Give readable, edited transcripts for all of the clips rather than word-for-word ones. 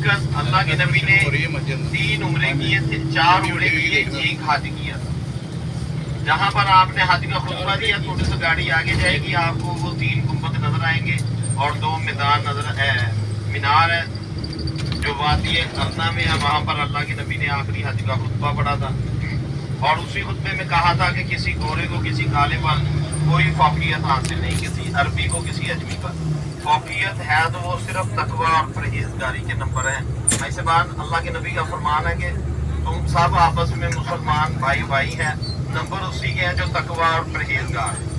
वक्त अल्लाह के नबी ने 3 उम्रे किए थे, 4 उम्रे किए, 1 हज किया। जहाँ पर आपने हज का खुतबा दिया, थोड़ी सी गाड़ी आगे जाएगी, आपको वो 3 गुंबद नजर आएंगे और 2 मैदान मीनार है जो वादी अरना में है। वहाँ पर अल्लाह के नबी ने आखिरी हज का खुतबा पढ़ा था और उसी खुतबे में कहा था कि किसी गोरे को किसी काले पर कोई फौकियत हासिल नहीं, किसी अरबी को किसी अजमी पर फौकियत है तो वो सिर्फ तकवा और परहेजगारी के नंबर है। ऐसे बात अल्लाह के नबी का फरमान है कि तुम सब आपस में मुसलमान भाई भाई हैं, नंबर उसी के हैं जो तकवा और परहेजगार है।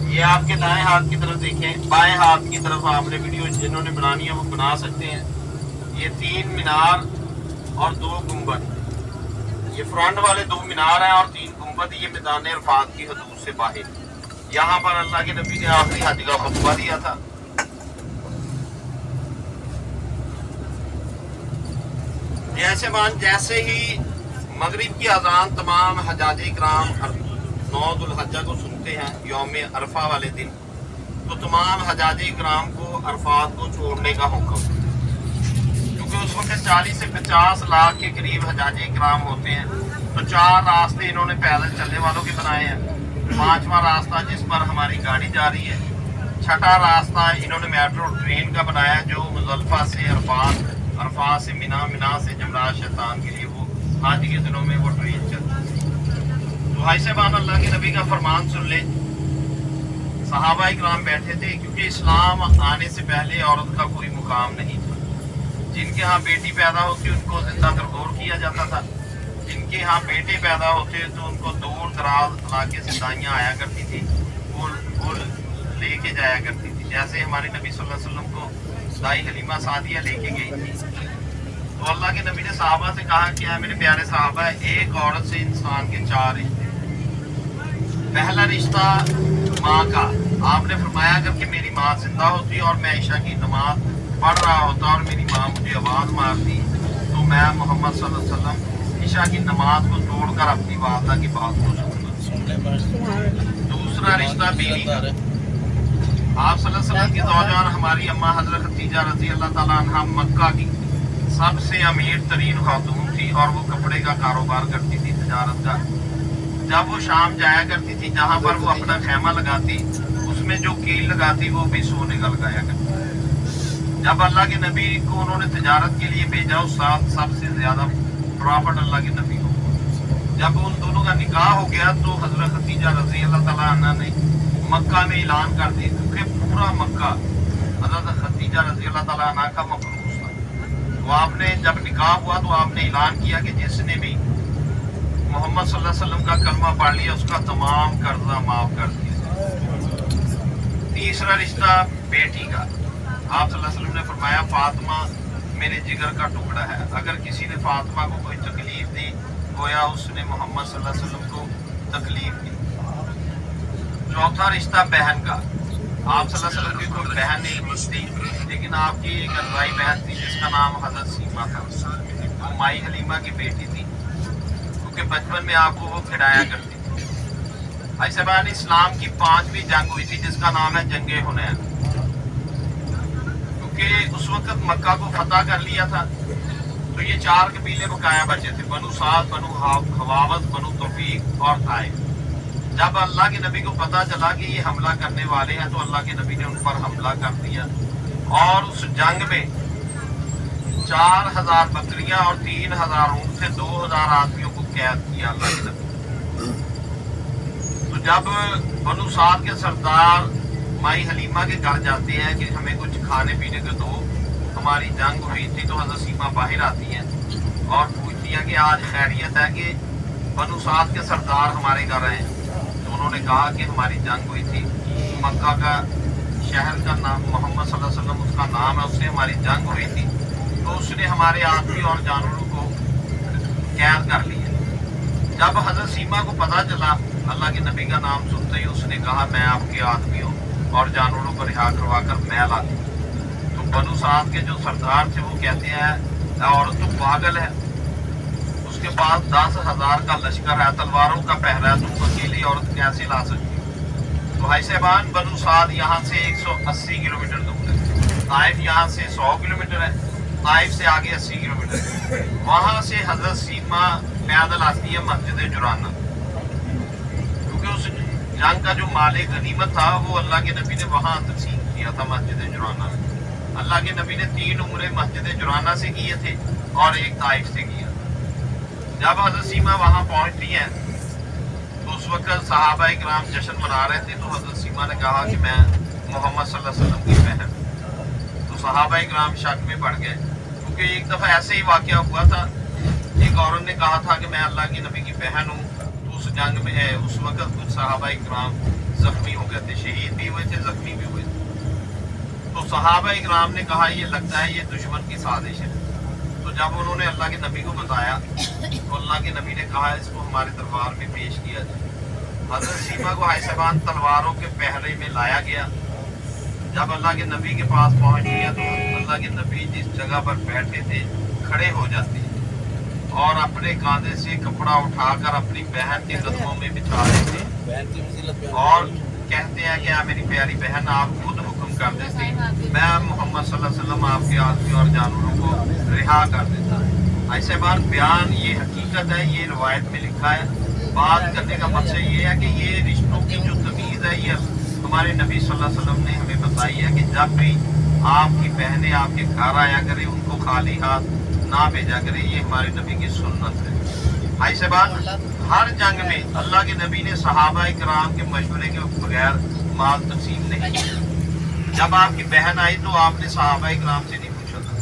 ये आपके दाएं हाथ की तरफ देखें, बाएं हाथ की तरफ आपने वीडियो जिन्होंने बनानी है वो बना सकते हैं। ये 3 मीनार और 2 गुंबद, ये फ्रंट वाले 2 मीनार हैं और 3 गुंबद, ये मैदान अरफात की हदूद से बाहर। यहाँ पर अल्लाह के नबी ने आखिरी हज का खुतबा दिया था। जैसे ही मगरिब की अजान तमाम हजाज इकराम 9 दुल्हज्जा को सुनते हैं यौम अरफा वाले दिन, तो तमाम हजाज इकराम को अरफात को छोड़ने का हुक्म, क्योंकि उस वक्त 40 से 50 लाख के करीब हजाज इकराम होते हैं। तो 4 रास्ते इन्होंने पैदल चलने वालों के बनाए हैं, 5वां रास्ता जिस पर हमारी गाड़ी जा रही है, 6ठा रास्ता इन्होंने मेट्रो ट्रेन का बनाया जो मुज़ल्फा से अरफात, अरफात से मिना, मिना से जमरात शैतान के लिए वो आज के दिनों में वो ट्रेन चलती है। तो भाई साहब अल्लाह के नबी का फरमान सुन ले। सहाबा इकराम बैठे थे क्योंकि इस्लाम आने से पहले औरत का कोई मुकाम नहीं था। जिनके यहाँ बेटी पैदा होती उनको जिंदा तरगोर किया जाता था, जिनके यहाँ बेटे पैदा होते तो उनको दूर दराज इलाके से दाइयाँ आया करती थी, वो लेके जाया करती थी। जैसे हमारे नबी सल्लल्लाहु अलैहि वसल्लम को दाई हलीमा सादिया लेके गई थी, तो अल्लाह के नबी ने सहाबा से कहा कि मेरे प्यारे सहाबा, एक औरत से इंसान के 4 रिश्ते। पहला रिश्ता माँ का, आपने फरमाया अगर कि मेरी माँ जिंदा होती और मैं ईशा की नमाज पढ़ रहा होता और मेरी माँ मुझे आवाज़ मारती तो मैं मोहम्मद सल्लल्लाहु अलैहि वसल्लम ईशा की नमाज को तोड़कर अपनी वालदा की बात को सुनता। दूसरा रिश्ता बीवी का, आप सल्लल्लाहु अलैहि वसल्लम की ज़ौजान हमारी अम्मा हज़रत खदीजा रज़ी अल्लाह ताला अन्हा मक्का की सबसे अमीर तरीन खातून थी और वो कपड़े का कारोबार करती थी, तजारत का। जब वो शाम जाया करती थी, जहाँ पर वो अपना खैमा लगाती, उसमें जो कील लगाती वो भी सोने का लगाया करती। जब अल्लाह के नबी को उन्होंने तजारत के लिए भेजा, उस साथ सबसे ज्यादा प्रॉफिट अल्लाह के नबी को। जब उन दोनों का निकाह हो गया तो हजरत खदीजा रज़ी अल्लाह ताला अन्हा ने मक्का में ऐलान कर दिया, क्योंकि पूरा मक्का हजरत खदीजा रज़ी अल्लाह ताला अन्हा का मखलूस था। तो आपने जब निकाह हुआ तो आपने ऐलान किया कि जिसने भी मोहम्मद सल्लल्लाहु अलैहि वसल्लम का कलमा पढ़ लिया उसका तमाम कर्जा माफ कर दिया। तीसरा रिश्ता बेटी का, आप सल्लल्लाहु अलैहि वसल्लम ने फरमाया फातिमा मेरे जिगर का टुकड़ा है, अगर किसी ने फातिमा को कोई तकलीफ दी गोया उसने मोहम्मद सल्लल्लाहु अलैहि वसल्लम को तकलीफ दी। चौथा रिश्ता बहन का, आप सल्लल्लाहु अलैहि वसल्लम की कोई बहन नहीं थी, लेकिन आपकी एक अज़राई बहन थी जिसका नाम हज़रत सीमा था, वो माई हलीमा की बेटी थी, क्योंकि बचपन में आपको वो खिलाया करती थी। ऐसे बात इस्लाम की 5वीं जंग हुई थी जिसका नाम है जंगे हुनैन, क्योंकि उस वक्त मक्का को फतह कर लिया था। तो ये 4 कबीले बकाया बचे थे, बनु साद, बनु हवावत, बनु तौफीक और ताइफ। जब अल्लाह के नबी को पता चला कि ये हमला करने वाले हैं तो अल्लाह के नबी ने उन पर हमला कर दिया और उस जंग में 4000 बकरियां और 3000 ऊँट से 2000 आदमियों को कैद किया अल्लाह के नबी। तो जब बनु साद के सरदार माई हलीमा के घर जाते हैं कि हमें कुछ खाने पीने को दो, हमारी जंग हुई थी, तो हज़रत सीमा बाहर आती हैं और पूछती हैं कि आज खैरियत है कि बनु साद के सरदार हमारे घर आए। तो उन्होंने कहा कि हमारी जंग हुई थी, मक्का का शहर का नाम मोहम्मद सल्लल्लाहु अलैहि वसल्लम उसका नाम है, उससे हमारी जंग हुई थी, तो उसने हमारे आदमी और जानवरों को कैद कर लिया। जब हज़रत सीमा को पता चला, अल्लाह के नबी का नाम सुनते ही उसने कहा मैं आपके आदमियों और जानवरों को रिहा करवा कर मैं ला दूँ। तो बनु साद के जो सरदार थे वो कहते हैं औरत तो पागल है, उसके पास 10,000 का लश्कर है, तलवारों का पहरा है, तुम अकेली औरत कैसे ला सकती? तो भाई साहबान बनु साद यहाँ से 180 किलोमीटर दूर है, ताइफ यहाँ से 100 किलोमीटर है, ताइफ से आगे 80 किलोमीटर है। वहाँ से हजरत सीमा पैदल आती है मस्जिद जुराना, क्योंकि उस जंग का जो माले गनीमत था वो अल्लाह के नबी ने वहाँ तकसीम किया था मस्जिद जुराना में। अल्लाह के नबी ने 3 उम्रे मस्जिद जुराना से किए थे और एक ताइफ से किया। जब हजरत सीमा वहाँ पहुँचती है तो उस वक्त सहाबा इकराम जश्न मना रहे थे, तो हजरत सीमा ने कहा कि मैं मोहम्मद सल्लल्लाहु अलैहि वसल्लम की बहन। तो सहाबा इकराम शक में पड़ गए, क्योंकि एक दफ़ा ऐसे ही वाक़या हुआ था, एक औरत ने कहा था कि मैं अल्लाह के नबी की बहन हूँ। तो उस जंग में उस वक्त कुछ सहाबा इकराम जख्मी हो गए थे, शहीद भी हुए थे, जख्मी भी हुए थे। तो सहाबा इकराम ने कहा ये लगता है ये दुश्मन की साजिश है। तो जब उन्होंने अल्लाह के नबी को बताया तो अल्लाह के नबी ने कहा इसको हमारे दरबार में पेश किया जाए। हजरत सीमा को हाय साहबान तलवारों के पहरे में लाया गया। जब अल्लाह के नबी के पास पहुंच गया तो अल्लाह के नबी जिस जगह पर बैठे थे खड़े हो जाते और अपने कांधे से कपड़ा उठाकर अपनी बहन के कदमों में बिछा देते और कहते हैं कि मेरी प्यारी बहन आप खुद हुक्म कर देते, मैं मोहम्मद सल्लल्लाहु अलैहि वसल्लम आपके आदमी और जानवरों को रिहा कर देता। ऐसे बार बयान ये हकीकत है, ये रवायत में लिखा है। बात करने का मकसद ये है कि ये रिश्तों की जो तमीज़ है ये हमारे नबी सल्लल्लाहु अलैहि वसल्लम ने हमें बताई है कि जब भी आपकी बहनें आपके घर आया करें उनको खाली हाथ ना भेजा करें, ये हमारे नबी की सुन्नत है। भाई साहब हर जंग में अल्लाह के नबी ने सहाबा इकराम के मशवरे के बगैर माल तकसीम नहीं किया। जब आपकी बहन आई तो आपने सहाबा इकराम से नहीं पूछा था,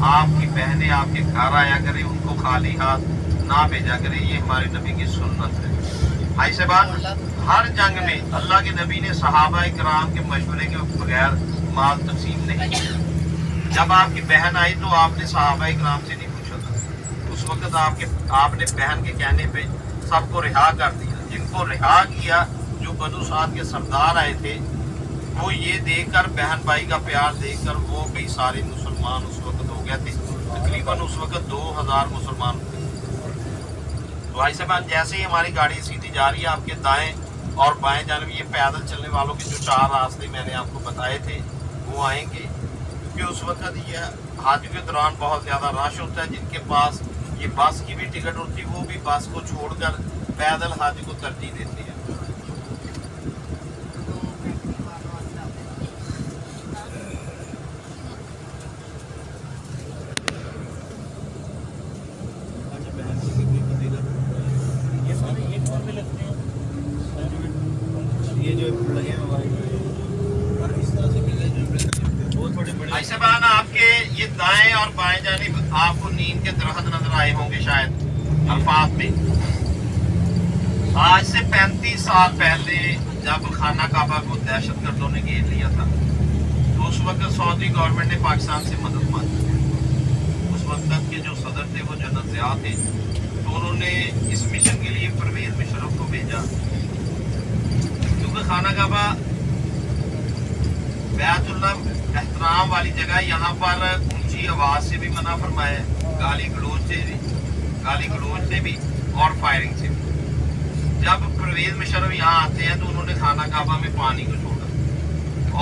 आपकी बहनें आपके घर आया करें उनको खाली हाथ ना भेजा करें, ये हमारे नबी की सुन्नत है। भाई साहब हर जंग में अल्लाह के नबी ने सहाबा इकराम के मशवरे के बगैर माल तकसीम नहीं किया। जब आपकी बहन आई तो आपने सहाबा इकराम से नहीं पूछा था, उस वक्त आपने बहन के कहने पे सबको रिहा कर दिया। जिनको रिहा किया जो बनु साद के सरदार आए थे, वो ये देखकर बहन भाई का प्यार देखकर वो भी सारे मुसलमान उस वक्त हो गए थे। तकरीबन उस वक्त 2000 मुसलमान हुए। तो भाई साहब जैसे ही हमारी गाड़ी सीधी जा रही है, आपके दाएं और बाएं जानब ये पैदल चलने वालों के जो 4 रास्ते मैंने आपको बताए थे वो आएंगे, क्योंकि उस वक्त ये हज के दौरान बहुत ज़्यादा रश होता है। जिनके पास ये बस की भी टिकट होती है वो भी बस को छोड़कर पैदल हज को तरजीह देते हैं। ये जो लगे इस तरह से मिले जो वो थोड़े बड़े ऐसे बार आपके ये दाएं और बाएं जानिब आपको नीम के दरख्त नजर आए होंगे शायद अरफात में। आज से 35 साल पहले जब खाना काबा को दहशतगर्दों ने घेर लिया था तो उस वक्त सऊदी गवर्नमेंट ने पाकिस्तान से मदद मांगी। उस वक्त के जो सदर थे वो जनरल ज़िया थे, तो उन्होंने इस मिशन के लिए परवेज मुशर्रफ को भेजा, क्योंकि खाना काबा बैतुल्लाह एहतराम वाली जगह, यहाँ पर ऊंची आवाज़ से भी मना फरमाया, गाली गलोच से भी और फायरिंग से भी। जब परवेज मुशर्रफ यहाँ आते हैं तो उन्होंने खाना काबा में पानी को छोड़ा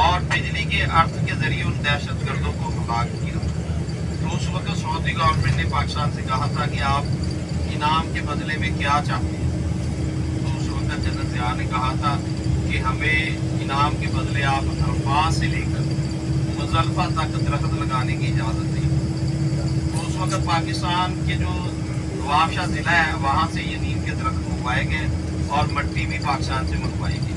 और बिजली के अर्थ के जरिए उन दहशतगर्दों को हलाक किया। तो उस वक्त सऊदी गवर्नमेंट ने पाकिस्तान से कहा था कि आप इनाम के बदले में क्या चाहते हैं। तो उस वक्त जनरल ज़िया ने कहा था कि हमें इनाम के बदले आप अरफात से लेकर मुज़ल्लिफ़ा तक दरख्त लगाने की इजाज़त दी। तो उस वक्त पाकिस्तान के जो नवाबशाह ज़िला है वहाँ से ये नीम के दरख्त मंगवाए गए और मट्टी भी पाकिस्तान से मंगवाई गई।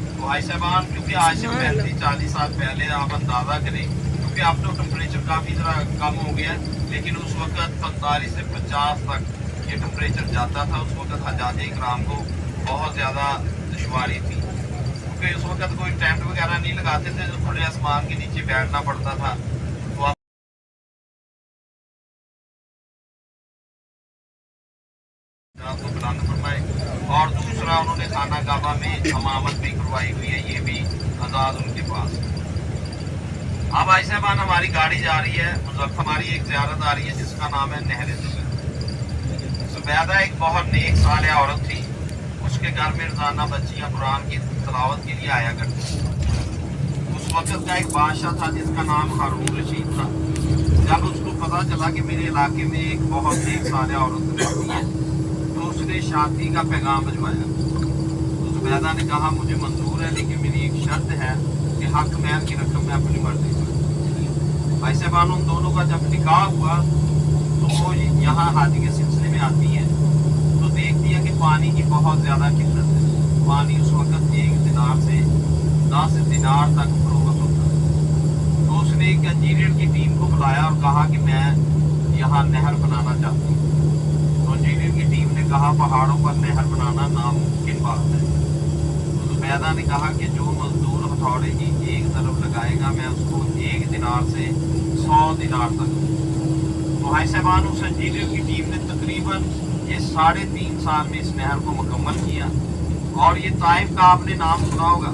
तो भाई साहबान क्योंकि आज से 35-40 साल पहले आप अंदाज़ा करें, क्योंकि अब तो टेम्परेचर काफ़ी ज़रा कम हो गया, लेकिन उस वक्त 45 से 50 तक ये टेम्परेचर जाता था। उस वक्त हजाज इकराम को बहुत ज़्यादा दुश्वारी थी, क्योंकि उस वक्त कोई टेंट वगैरह नहीं लगाते थे, तो खुले आसमान के नीचे बैठना पड़ता था। तो बुलंद फरमाए। और दूसरा उन्होंने खाना काबा में इमामत भी करवाई हुई है, ये भी आज़ाद उनके पास। अब आई साहबान हमारी गाड़ी जा रही है, हमारी एक ज़ियारत आ रही है जिसका नाम है नहर ज़ुबैदा। ज़ुबैदा एक बहुत नेक सालिहा औरत थी। اس کے گھر میں روزانہ بچیاں قرآن کی تلاوت کے لیے آیا کرتی تھیں۔ اس وقت کا ایک بادشاہ تھا جس کا نام ہارون رشید تھا۔ جب اس کو پتا چلا کہ میرے علاقے میں ایک بہت ایک سالہ عورت رہتی ہے تو اس نے شادی کا پیغام بھجوایا۔ تو زبیدہ نے کہا مجھے منظور ہے لیکن میری ایک شرط ہے کہ حق مہر کی رقم میں اپنی مرضی سے۔ بھائی صاحبان ان دونوں کا جب نکاح ہوا تو وہ یہاں حاجی کے سلسلے میں آتی ہے تو دیکھتی ہے کہ پانی کی بہت زیادہ قلت ہے۔ پانی اس وقت 1 دینار سے 10 دینار تک فروخت ہوتا ہے۔ تو اس نے ایک انجینئر کی ٹیم کو بلایا اور کہا کہ میں یہاں نہر بنانا چاہتی ہوں۔ تو انجینئر کی ٹیم نے کہا پہاڑوں پر نہر بنانا ناممکن بات ہے۔ تو زبیدہ نے کہا کہ جو مزدور ہتھوڑے کی ایک طرف لگائے گا میں اس کو 1 دینار سے 100 دینار تک دوں۔ تو بھائی صاحبان اس انجینئر کی ٹیم نے تقریباً یہ 3.5 سال میں اس نہر کو مکمل کیا۔ اور یہ طائف کا آپ نے نام سنا ہوگا،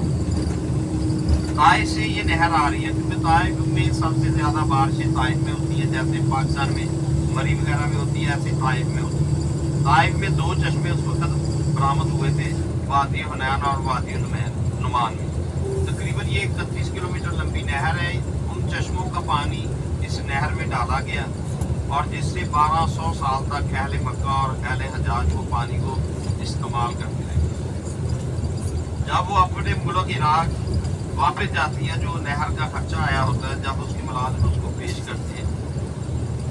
طائف سے یہ نہر آ رہی ہے کیونکہ طائف میں سب سے زیادہ بارشیں طائف میں ہوتی ہیں، جیسے پاکستان میں مری وغیرہ میں ہوتی ہے ایسے طائف میں ہوتی ہے۔ طائف میں 2 چشمے اس وقت برآمد ہوئے تھے، وادی حنین اور وادی نعمان میں۔ تقریباً یہ 31 کلومیٹر لمبی نہر ہے۔ ان چشموں کا پانی اس نہر میں ڈالا گیا اور جس سے 1200 سال تک اہل مکہ اور اہل حجاز وہ پانی کو استعمال کرتے رہے۔ جب وہ اپنے ملک عراق واپس جاتی ہیں جو نہر کا خرچہ آیا ہوتا ہے، جب اس کی ملازم اس کو پیش کرتے ہیں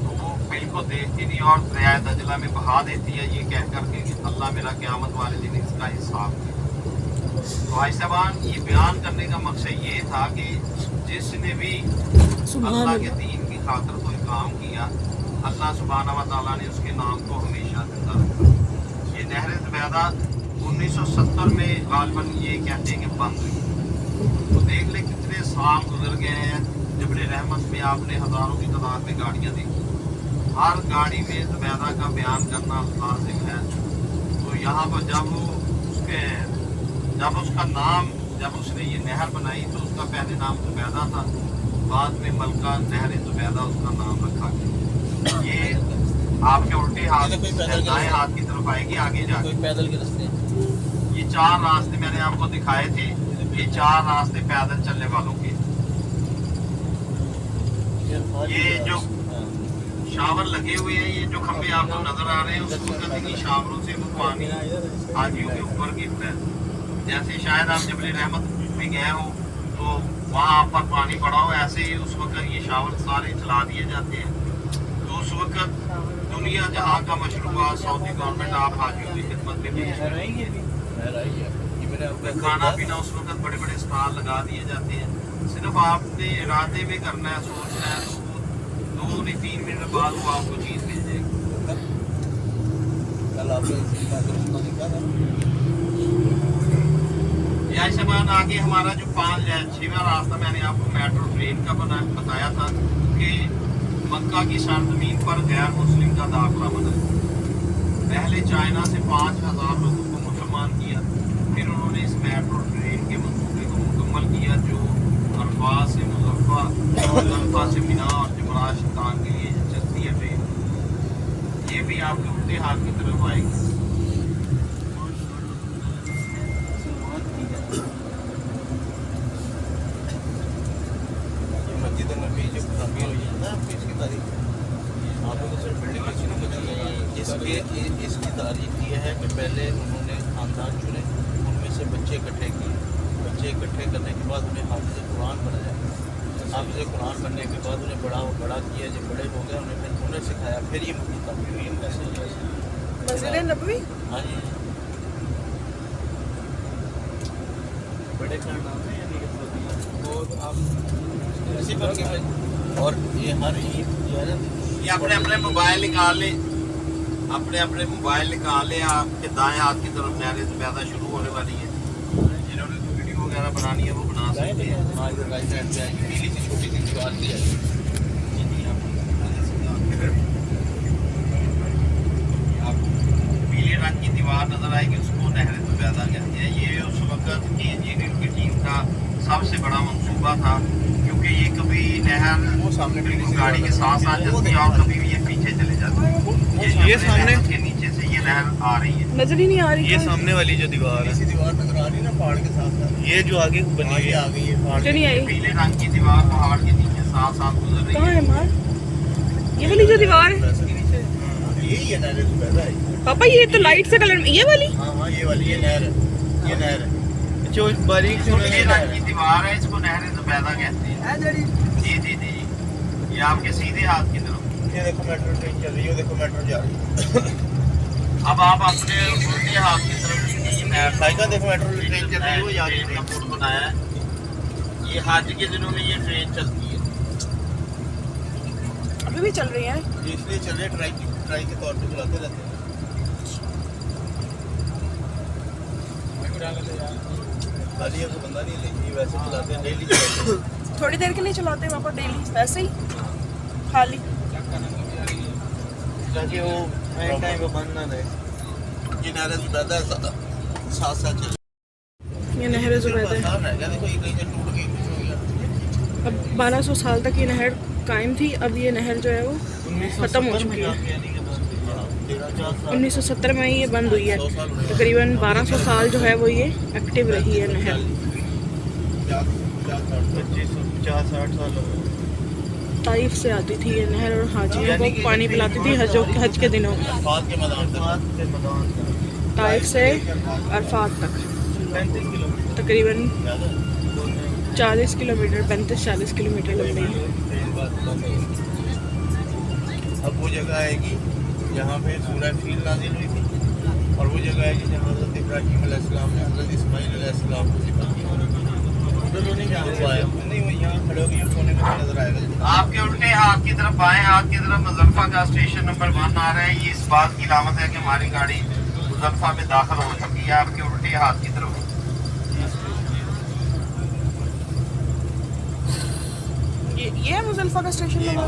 تو وہ بل کو دیکھتی نہیں اور دریائے دجلہ میں بہا دیتی ہے، یہ کہہ کر کے کہ اللہ میرا قیامت والے دن اس کا حساب دے۔ تو بھائی صاحبان یہ بیان کرنے کا مقصد یہ تھا کہ جس نے بھی اللہ کے دین کی خاطر کوئی کام کیا اللہ سبحانہ و تعالیٰ نے اس کے نام کو ہمیشہ زندہ رکھا۔ یہ نہر زبیدہ 1970 میں غالباً یہ کہتے ہیں کہ بند ہوئی۔ تو دیکھ لیں کتنے سال گزر گئے ہیں۔ جبل رحمت میں آپ نے ہزاروں کی تعداد میں گاڑیاں دیکھی، ہر گاڑی میں زبیدہ کا بیان کرنا لازم ہے۔ تو یہاں پر جب اس کا نام جب اس نے یہ نہر بنائی تو اس کا پہلے نام زبیدہ تھا، بعد میں ملکہ نہر زبیدہ اس کا نام رکھا گیا۔ یہ آپ کے الٹے ہاتھ دائیں ہاتھ کی طرف آئے گی آگے جا کے پیدل کے راستے یہ 4 راستے میں نے آپ کو دکھائے تھے، یہ 4 راستے پیدل چلنے والوں کے۔ یہ جو شاور لگے ہوئے ہیں، یہ جو کھمبے آپ کو نظر آ رہے ہیں اس وقت انہیں شاوروں سے وہ پانی حاجیوں کے اوپر گرتا ہے۔ جیسے شاید آپ جبل رحمت میں گئے ہو تو وہاں آپ پر پانی پڑا ہو، ایسے ہی اس وقت یہ شاور سارے چلا دیے جاتے ہیں۔ تو اس وقت دنیا جہاں کا مشروبات سعودی گورنمنٹ آپ حاجیوں کی خدمت میں پیش کرتی ہے۔ کھانا پینا اس وقت بڑے بڑے اسٹال لگا دیے جاتے ہیں۔ صرف آپ نے ارادے میں کرنا ہے، سوچنا ہے، تو 2-3 منٹ بعد وہ آپ کو چیز مل جائے گی۔ یا شبان آگے ہمارا جو 6واں راستہ میں نے آپ کو میٹرو ٹرین کا بتایا تھا کہ مکہ کی سرزمین پر غیر مسلم کا داخلہ منع ہے۔ پہلے چائنا سے 5000 لوگوں کو مسلمان کیا، پھر انہوں نے اس میٹرو ٹرین کے منصوبے کو مکمل کیا جو عرفات سے مظفر اور عرفات سے مینا اور جمرات شیطان کے لیے چلتی ہے ٹرین۔ یہ بھی آپ کے الٹے ہاتھ کی طرف آئے گی۔ مسجد نبی جو تعمیر ہوئی ہے نا اس کی تاریخ آپ کو صرف بلڈنگ اچھی نہیں بتائی، اس کی تاریخ یہ ہے کہ پہلے انہوں نے خاندان چنے، ان میں سے بچے اکٹھے کیے، بچے اکٹھے کرنے کے بعد انہیں حافظ قرآن بنایا، حافظ قرآن بننے کے بعد انہیں بڑا کیا، جب بڑے ہو گئے انہیں سکھایا، پھر یہ مسجد تعمیر ہوئی۔ مسجد نبوی ہاں جی بڑے خاندان ہیں اور آپ اسی پر کے اور یہ ہر عید جو ہے نا یہ اپنے موبائل نکال لیں، اپنے موبائل نکال لیں۔ آپ کے دائیں ہاتھ کی طرف نہر زبیدہ شروع ہونے والی ہے۔ جنہوں نے ویڈیو وغیرہ بنانی ہے وہ بنا سکتے ہیں۔ ہاں ادھر رائٹ سائڈ پہ آئے گی، پیلی سی چھوٹی سی دیوار بھی آئے گی۔ آپ پیلے رنگ کی دیوار نظر آئے گی، اس کو نہر زبیدہ کہتے ہیں۔ یہ اس وقت کی انجینئر کی ٹیم کا سب سے بڑا منصوبہ تھا کیونکہ یہ کبھی نہر بالکل گاڑی کے ساتھ چلتی ہے اور کبھی بھی یہ پیچھے چلے جاتے ہیں۔ یہ سامنے کے نیچے سے یہ नहर आ रही है। नजर ही नहीं आ रही ये कहाँ? सामने वाली जो दीवार है, ऐसी दीवार नजर आ रही है ना पहाड़ के साथ साथ, ये जो आगे बनी हाँ, हुई ये है, आ गई है पहाड़ मुझे के। नहीं आई। पीले रंग की दीवार पहाड़ के नीचे साथ साथ गुजर रही कहाँ है। है मार? ये वाली जो दीवार है यही है नहर जुबैदा है। पापा, ये तो लाइट से कलर में, ये वाली हाँ हाँ, ये वाली ये नहर है, ये नहर है। जो बारीक से पीले रंग की दीवार है, इसको नहर ज़ुबैदा कहते हैं। जी जी जी, ये आपके सीधे हाथ की तरफ। ये देखो मेट्रो ट्रेन चल रही है, देखो मेट्रो जा रही है। अब आप अपने उल्टे हाथ की तरफ देखिए, ये नहर साइकिल देखो मेट्रो ट्रेन चल रही है, वो याद ट्रेन का पुल बनाया है। ये हज के दिनों में ये ट्रेन चलती है। अभी भी चल रही है। इसलिए चल रहे ट्राई के तौर पे चलाते रहते हैं। खाली है, कोई बंदा नहीं लेकिन वैसे चलाते हैं, डेली चलाते हैं। थोड़ी देर के लिए चलाते हैं पापा, डेली वैसे ही खाली। ताकि वो एंड टाइम पे बंद ना रहे। ये नहर जुबैदा है, साथ साथ चल ये नहर ज़ुबैदा है। आसान है क्या? देखो ये कहीं से टूट गई, कुछ हो गया। अब 1200 साल तक ये नहर कायम थी। अब ये नहर जो है वो ख़त्म हो चुकी है। 1970 में ये बंद हुई है। तकरीबन 1200 साल जो है वो ये एक्टिव रही है नहर। 25-50-60 साल हो गए। ताइफ से आती थी ये नहर और हाजियों को पानी पिलाती थी हज के दिनों में। बाद के मैदान से बात के मैदान का ताइफ से अरफात तक 35 किलोमीटर तकरीबन 40 किलोमीटर, 35-40 किलोमीटर लंबी है। अब वो जगह आएगी जहाँ पे सूरह फील नाजिल हुई थी, और वो जगह है कि जहाँ हज़रत इब्राहीम अलैहिस्सलाम ने हज़रत इस्माईल अलैहिस्सलाम को ज़िबा किया। उधर वो नहीं जहाँ आया, नहीं वो यहाँ खड़े होकर ये कोने में नजर आएगा। आपके उल्टे हाथ की तरफ, बाएं हाथ की तरफ मुजफ्फा का स्टेशन नंबर 1 आ रहा है। ये इस बात की अलामत है कि हमारी गाड़ी मुजफ्फा में दाखिल हो चुकी है। आपके उल्टे हाथ की तरफ ये है मुजल्फा का स्टेशन नंबर।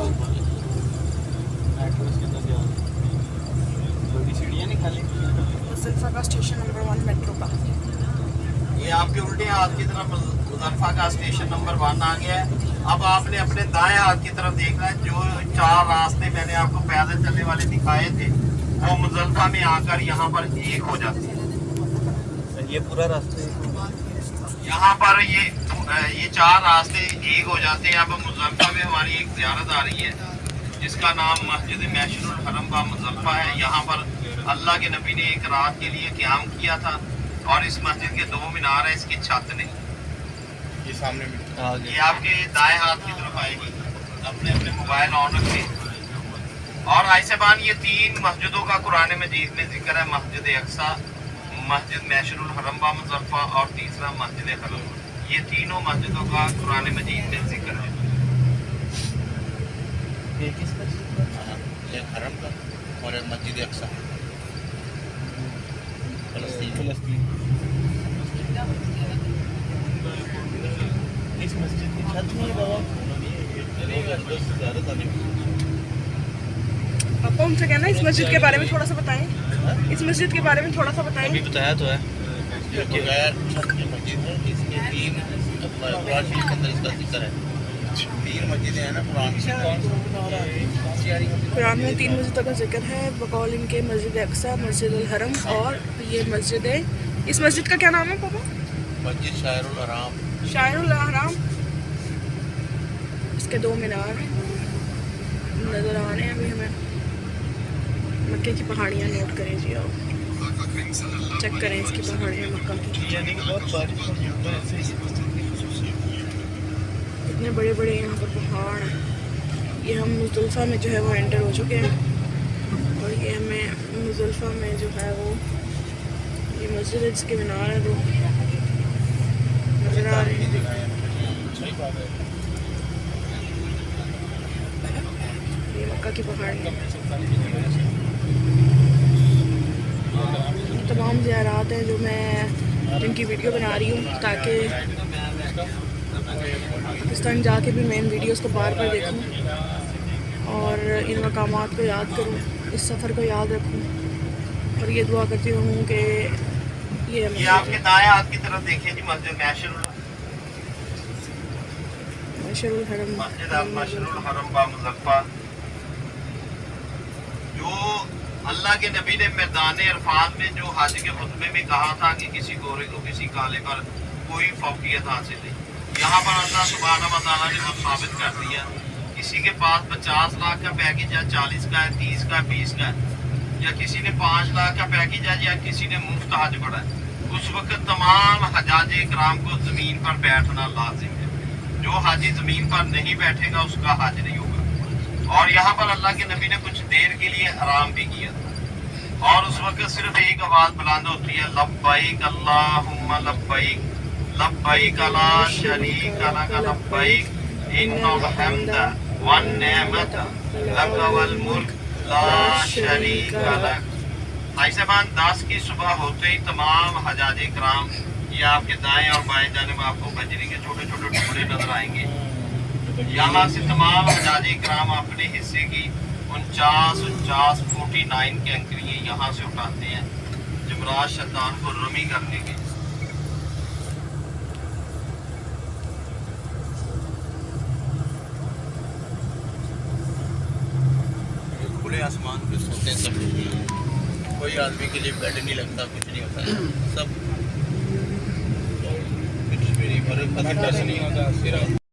मुजल्फा का स्टेशन नंबर 1 मेट्रो का। ये आपके उल्टे हाथ की तरफ मुजफ्फा का स्टेशन नंबर 1 आ गया है। अब आपने अपने दाएं हाथ की तरफ देखना है। जो 4 रास्ते मैंने आपको पैदल चलने वाले दिखाए थे, वो मुजफ्फा में आकर यहाँ पर एक हो जाते हैं। ये पूरा रास्ता यहाँ पर ये 4 रास्ते एक हो जाते हैं। अब मुजफ्फा में हमारी एक ज़ियारत आ रही है जिसका नाम मस्जिद मैशरुल हरम बा मुजफ्फा है। यहाँ पर अल्लाह के नबी ने एक रात के लिए क़याम किया था, और इस मस्जिद के 2 मीनार है, इसकी छत नहीं। ये सामने में आगे ये आपके दाएं हाथ की तरफ आएगी। अपने अपने मोबाइल ऑन रखें। और आइसबान, ये 3 मस्जिदों का कुरान मजीद में जिक्र है। मस्जिद अक्सा, मस्जिद मैशरुल हरम बा मुजफ्फा और तीसरा मस्जिद हरम। ये तीनों मस्जिदों का कुरान मजीद में जिक्र है। ये किस मस्जिद का? एक हरम का और एक मस्जिद अक्सा फलस्तीन। फलस्तीन। इस मस्जिद की छत नहीं है बाबा? पापा उनसे कहना इस मस्जिद के बारे में थोड़ा सा बताएं। इस मस्जिद के बारे में थोड़ा सा बताएं। अभी बताया तो है। ये बगैर छत की मस्जिद है, इसमें 3 कुरान शरीफ के अंदर इसका जिक्र है। 3 मस्जिदें हैं ना कुरान कुरान में 3 मस्जिदों का जिक्र है बकौल इनके मस्जिद अक्सा, मस्जिद अल हरम और ये मस्जिद है। इस मस्जिद का क्या नाम है पापा? मस्जिद शायरुल हराम। शायरुल हराम। इसके 2 मीनार नज़र आ रहे हैं अभी हमें। मक्के की पहाड़ियाँ नोट करें जी, आप चेक करें इसकी पहाड़ियाँ मक्का की। यानी कि बहुत बारिश होगी तो ऐसे ही। इतने बड़े बड़े यहाँ पर पहाड़ हैं। ये हम मुजल्फा में जो है वो एंटर हो चुके हैं, और ये हमें मुजल्फा में जो है वो ये मस्जिद है जिसके मीनार है 2 नजर आ रहे हैं। ये मक्का की पहाड़ियाँ, तमाम ज़ियारात हैं जो मैं जिनकी वीडियो बना रही हूँ ताकि पाकिस्तान जाके भी मैं इन वीडियोस को बार बार देखूँ और इन मकामात को याद करूँ, इस सफ़र को याद रखूँ, और ये दुआ करती हूँ कि ये आपके दाएं हाथ की तरफ देखिए जी, मस्जिद मैशरुल हरम, मस्जिद मैशरुल हरम बा मुजफ्फा। जो अल्लाह के नबी ने मैदान अरफात में जो हज के खुतबे में कहा था कि किसी गोरे को किसी काले पर कोई फौकियत हासिल नहीं, यहाँ पर अल्लाह सुब्हानहू व तआला ने वो साबित कर दिया। किसी के पास 50 लाख का पैकेज है, 40 का है, 30 का, 20 का है, या किसी ने 5 लाख का पैकेज है, या किसी ने मुफ्त हज पड़ा है, उस वक्त तमाम हजाजे कराम को ज़मीन पर बैठना लाजिम है। जो हाजी ज़मीन पर नहीं बैठेगा उसका हज नहीं होगा। और यहाँ पर अल्लाह के नबी ने कुछ देर के लिए आराम भी किया और उस वक्त सिर्फ एक आवाज़ बुलंद होती है, लब्बैक अल्लाहुम्मा लब्बैक, लब्बैक ला शरीका लक लब्बैक, इन्नल हम्दा वन निअमत लक वल मुल्क ला शरीका लक। भाई साहबान, 10 की सुबह होते ही तमाम हजाजे कराम, ये आपके दाएं और बाएं जानिब आपको बजरी के छोटे छोटे टुकड़े नजर आएंगे। यहाँ से तमाम हजाजे कराम अपने हिस्से की 49 के अंकड़िए यहाँ से उठाते हैं जमरात शैतान को रमी करने के। खुले आसमान पे सोते हैं सब लोग, कोई आदमी के लिए बेड नहीं लगता, कुछ नहीं होता है, सब कुछ भी नहीं, नहीं होता, सिर्फ